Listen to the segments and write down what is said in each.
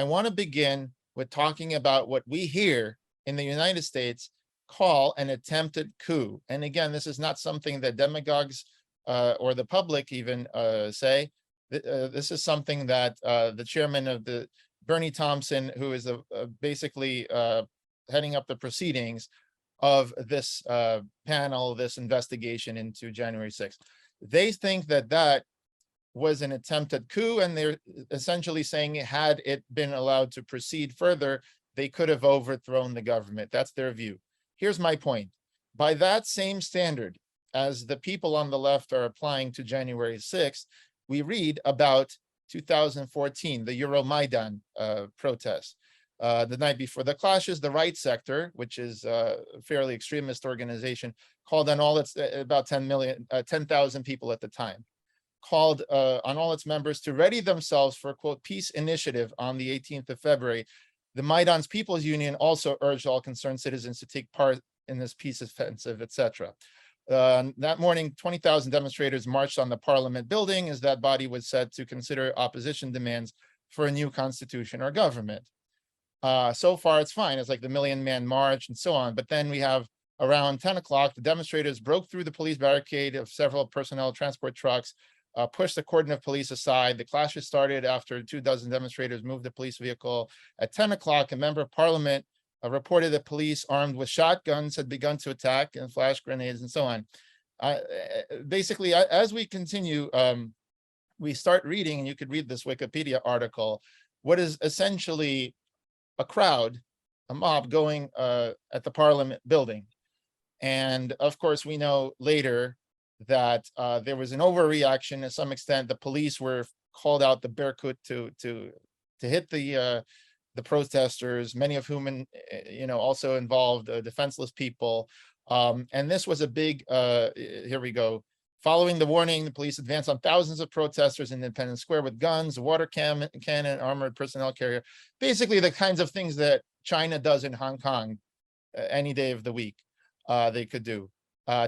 I want to begin with talking about what we here in the United States call an attempted coup. And again, this is not something that demagogues or the public even say. This is something that the chairman of the Bernie Thompson, who is basically heading up the proceedings of this panel, this investigation into January 6th. They think that that was an attempted coup, and they're essentially saying had it been allowed to proceed further, they could have overthrown the government. That's their view. Here's my point. By that same standard, as the people on the left are applying to January 6th, we read about 2014, the Euromaidan protests. The night before the clashes, the right sector, which is a fairly extremist organization, called on all its, about 10,000 people at the time, called on all its members to ready themselves for a, quote, peace initiative on the 18th of February. The Maidan's People's Union also urged all concerned citizens to take part in this peace offensive, etc. That morning, 20,000 demonstrators marched on the Parliament building as that body was said to consider opposition demands for a new constitution or government. So far, it's fine. It's like the Million Man March and so on. But then we have around 10 o'clock, the demonstrators broke through the police barricade of several personnel transport trucks, pushed the cordon of police aside. The clashes started after 24 demonstrators moved the police vehicle. At 10 o'clock, a member of parliament reported that police armed with shotguns had begun to attack and flash grenades and so on. Basically, as we continue, we start reading, and you could read this Wikipedia article, what is essentially a crowd, a mob going at the Parliament building. And of course, we know later that there was an overreaction to some extent. The police were called out the Berkut to hit the protesters, many of whom, also involved defenseless people. And this was a big, here we go. Following the warning, the police advanced on thousands of protesters in Independence Square with guns, water cannon, armored personnel carrier, basically the kinds of things that China does in Hong Kong any day of the week. They could do.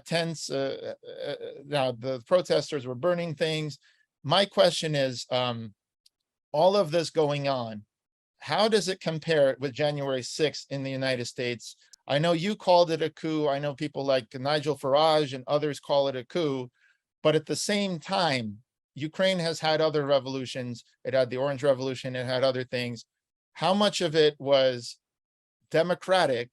Tents, now the protesters were burning things. My question is, all of this going on, how does it compare with January 6th in the United States? I know you called it a coup. I know people like Nigel Farage and others call it a coup. But at the same time, Ukraine has had other revolutions. It had the Orange Revolution. It had other things. How much of it was democratic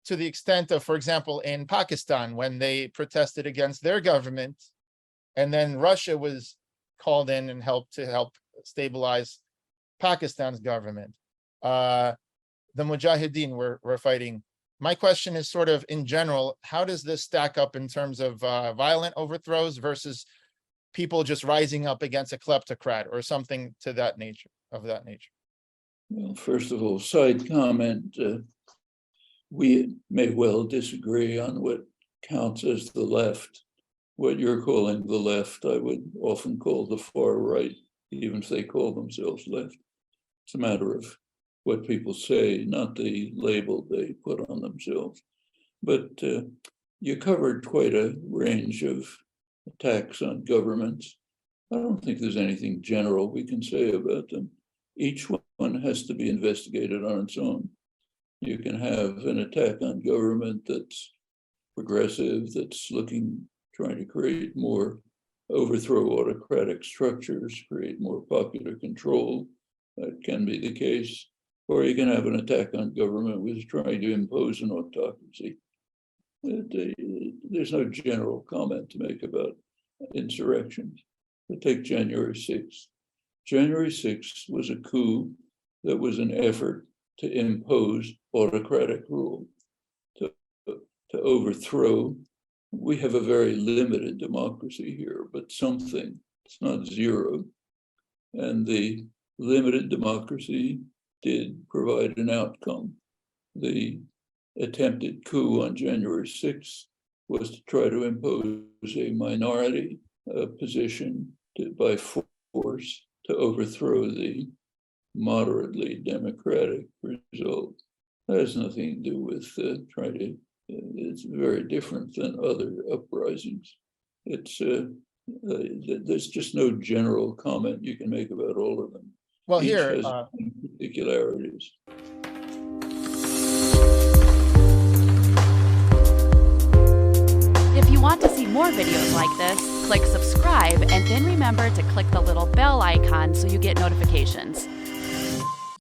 to the extent of, for example, in Pakistan, when they protested against their government, and then Russia was called in and helped stabilize Pakistan's government. The Mujahideen were fighting. My question is sort of in general, how does this stack up in terms of violent overthrows versus people just rising up against a kleptocrat or something to that nature, Well, first of all, side comment, we may well disagree on what counts as the left. What you're calling the left, I would often call the far right, even if they call themselves left. It's a matter of what people say, not the label they put on themselves. But you covered quite a range of attacks on governments. I don't think there's anything general we can say about them. Each one has to be investigated on its own. You can have an attack on government that's progressive, that's trying to create more, overthrow autocratic structures, create more popular control. That can be the case. Or you can have an attack on government which is trying to impose an autocracy. There's no general comment to make about insurrections. But take January 6th. January 6th was a coup that was an effort to impose autocratic rule, to overthrow. We have a very limited democracy here, but something, it's not zero. And the limited democracy did provide an outcome. The attempted coup on January 6th was to try to impose a minority position by force to overthrow the moderately democratic result. That has nothing to do with it's very different than other uprisings. There's just no general comment you can make about all of them. Well, Each here, has particularities. If you want to see more videos like this, click subscribe and then remember to click the little bell icon so you get notifications.